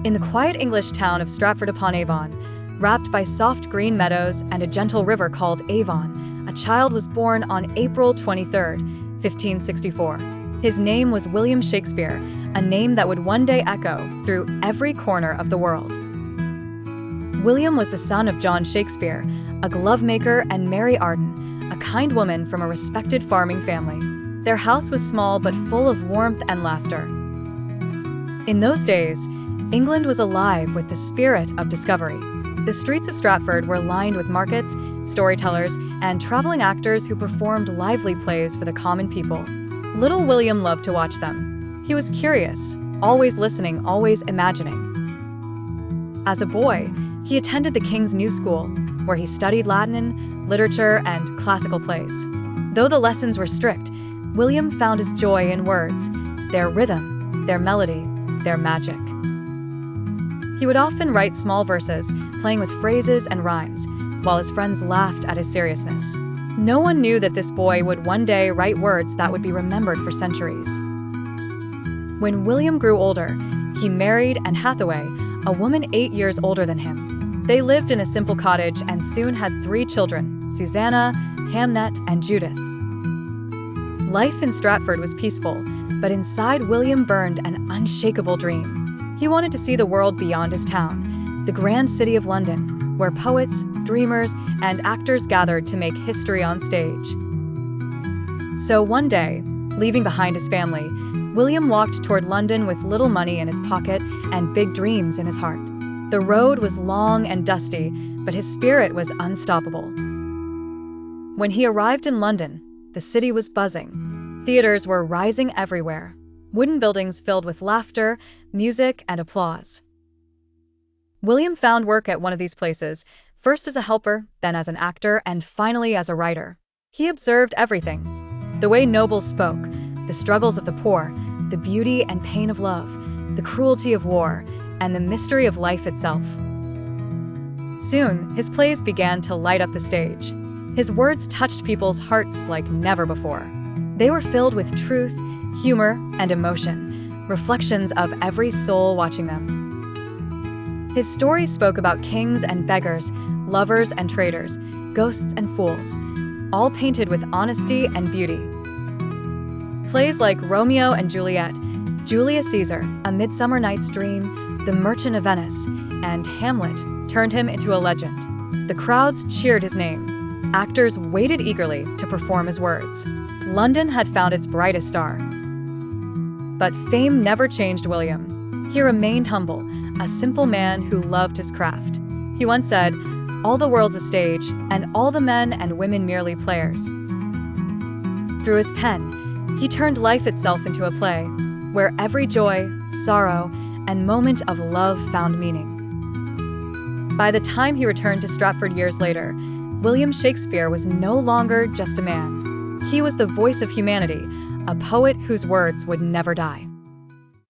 In the quiet English town of Stratford-upon-Avon, wrapped by soft green meadows and a gentle river called Avon, a child was born on April 23, 1564. His name was William Shakespeare, a name that would one day echo through every corner of the world. William was the son of John Shakespeare, a glove-maker, and Mary Arden, a kind woman from a respected farming family. Their house was small but full of warmth and laughter. In those days, England was alive with the spirit of discovery. The streets of Stratford were lined with markets, storytellers, and traveling actors who performed lively plays for the common people. Little William loved to watch them. He was curious, always listening, always imagining. As a boy, he attended the King's New School, where he studied Latin, literature, and classical plays. Though the lessons were strict, William found his joy in words, their rhythm, their melody, their magic. He would often write small verses, playing with phrases and rhymes, while his friends laughed at his seriousness. No one knew that this boy would one day write words that would be remembered for centuries. When William grew older, he married Anne Hathaway, a woman 8 years older than him. They lived in a simple cottage and soon had 3 children, Susanna, Hamnet, and Judith. Life in Stratford was peaceful, but inside William burned an unshakable dream. He wanted to see the world beyond his town, the grand city of London, where poets, dreamers, and actors gathered to make history on stage. So one day, leaving behind his family, William walked toward London with little money in his pocket and big dreams in his heart. The road was long and dusty, but his spirit was unstoppable. When he arrived in London, the city was buzzing. Theaters were rising everywhere. Wooden buildings filled with laughter, music, and applause. William found work at one of these places, first as a helper, then as an actor, and finally as a writer. He observed everything: the way nobles spoke, the struggles of the poor, the beauty and pain of love, the cruelty of war, and the mystery of life itself. Soon, his plays began to light up the stage. His words touched people's hearts like never before. They were filled with truth, humor, and emotion, reflections of every soul watching them. His stories spoke about kings and beggars, lovers and traitors, ghosts and fools, all painted with honesty and beauty. Plays like Romeo and Juliet, Julius Caesar, A Midsummer Night's Dream, The Merchant of Venice, and Hamlet turned him into a legend. The crowds cheered his name. Actors waited eagerly to perform his words. London had found its brightest star. But fame never changed William. He remained humble, a simple man who loved his craft. He once said, "All the world's a stage, and all the men and women merely players." Through his pen, he turned life itself into a play, where every joy, sorrow, and moment of love found meaning. By the time he returned to Stratford years later, William Shakespeare was no longer just a man. He was the voice of humanity, a poet whose words would never die.